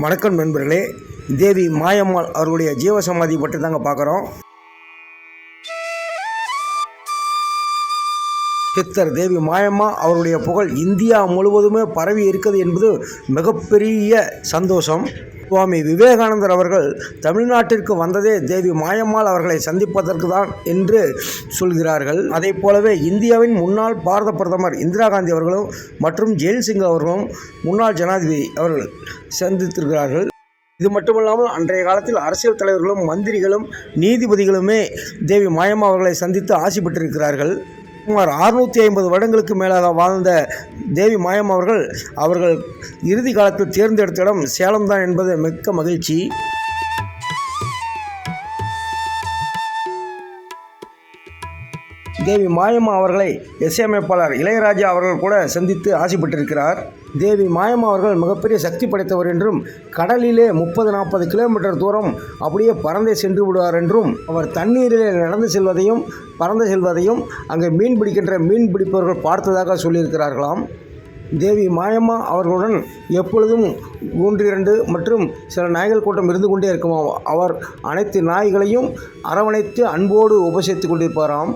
வணக்கம் நண்பர்களே, தேவி மாயம்மாள் அவர்களுடைய ஜீவசமாதி பற்றி தாங்க பார்க்குறோம். சித்தர் தேவி மாயம்மா அவருடைய புகழ் இந்தியா முழுவதுமே பரவி இருக்குது என்பது மிகப்பெரிய சந்தோஷம். சுவாமி விவேகானந்தர் அவர்கள் தமிழ்நாட்டிற்கு வந்ததே தேவி மாயம்மாள் அவர்களை சந்திப்பதற்கு தான் என்று சொல்கிறார்கள். அதே போலவே இந்தியாவின் முன்னாள் பாரத பிரதமர் இந்திரா காந்தி அவர்களும் மற்றும் ஜெயலலிதா அவர்களும் முன்னாள் ஜனாதிபதி அவர்கள் சந்தித்திருக்கிறார்கள். இது மட்டுமல்லாமல் அன்றைய காலத்தில் அரசியல் தலைவர்களும் மந்திரிகளும் நீதிபதிகளுமே தேவி மாயம்மா அவர்களை சந்தித்து ஆசி பெற்றிருக்கிறார்கள். சுமார் 650 வருடங்களுக்கு மேலாக வாழ்ந்த தேவி மாயம்மா அவர்கள் இறுதி காலத்தில் தேர்ந்தெடுத்த இடம் சேலம் தான் என்பது மிக்க மகிழ்ச்சி. தேவி மாயம்மா அவர்களை இசையமைப்பாளர் இளையராஜா அவர்கள் கூட சந்தித்து ஆசி பெற்றிருக்கிறார். தேவி மாயம்மா அவர்கள் மிகப்பெரிய சக்தி படைத்தவர் என்றும் கடலிலே 30-40 கிலோமீட்டர் தூரம் அப்படியே பறந்தே சென்று விடுவார் என்றும் அவர் தண்ணீரிலே நடந்து செல்வதையும் பறந்து செல்வதையும் அங்கே மீன் பிடிக்கின்ற மீன் பிடிப்பவர்கள் பார்த்ததாக சொல்லியிருக்கிறார்களாம். தேவி மாயம்மா அவர்களுடன் எப்பொழுதும் 1-2 மற்றும் சில நாய்கள் கூட்டம் இருந்து கொண்டே இருக்குமாம். அவர் அனைத்து நாய்களையும் அரவணைத்து அன்போடு உபசரித்து கொண்டிருப்பாராம்.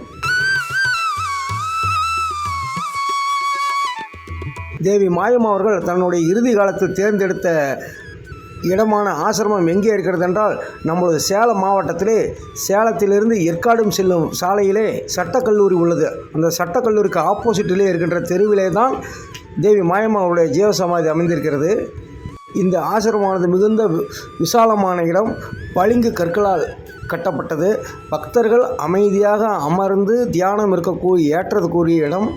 தேவி மாயம்மா அவர்கள் தன்னுடைய இறுதி காலத்தில் தேர்ந்தெடுத்த இடமான ஆசிரமம் எங்கே இருக்கிறது என்றால், நம்மளது சேலம் மாவட்டத்திலே சேலத்திலிருந்து ஏற்காடும் செல்லும் சாலையிலே சட்டக்கல்லூரி உள்ளது. அந்த சட்டக்கல்லூரிக்கு ஆப்போசிட்டிலே இருக்கின்ற தெருவிலே தான் தேவி மாயம்மா அவருடைய ஜீவசமாதி அமைந்திருக்கிறது. இந்த ஆசிரமானது மிகுந்த விசாலமான இடம், பளிங்கு கற்களால் கட்டப்பட்டது. பக்தர்கள் அமைதியாக அமர்ந்து தியானம் இருக்கக்கூடிய ஏற்றதுக்குரிய இடம்.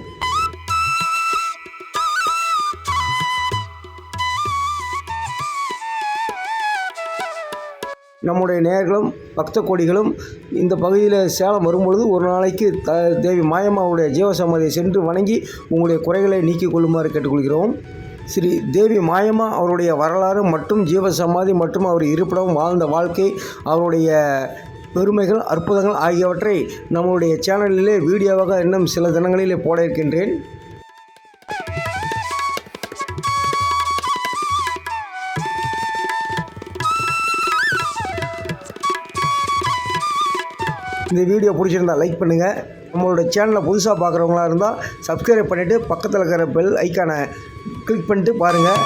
நம்முடைய நேயர்களும் பக்த கோடிகளும் இந்த பகுதியில் சேலம் வரும்பொழுது ஒரு நாளைக்கு தேவி மாயம்மாவுடைய ஜீவசமாதியை சென்று வணங்கி உங்களுடைய குறைகளை நீக்கிக் கொள்ளுமாறு கேட்டுக்கொள்கிறோம். ஸ்ரீ தேவி மாயம்மா அவருடைய வரலாறு மற்றும் ஜீவசமாதி மற்றும் அவர் இருப்பிடம், வாழ்ந்த வாழ்க்கை, அவருடைய பெருமைகள், அற்புதங்கள் ஆகியவற்றை நம்முடைய சேனலிலே வீடியோவாக இன்னும் சில தினங்களிலே போட இருக்கின்றேன். இந்த வீடியோ பிடிச்சிருந்தால் லைக் பண்ணுங்கள். நம்மளோட சேனலை புதுசாக பார்க்குறவங்களா இருந்தால் சப்ஸ்கிரைப் பண்ணிவிட்டு பக்கத்தில் இருக்கிற பெல் ஐக்கானை கிளிக் பண்ணிட்டு பாருங்கள்.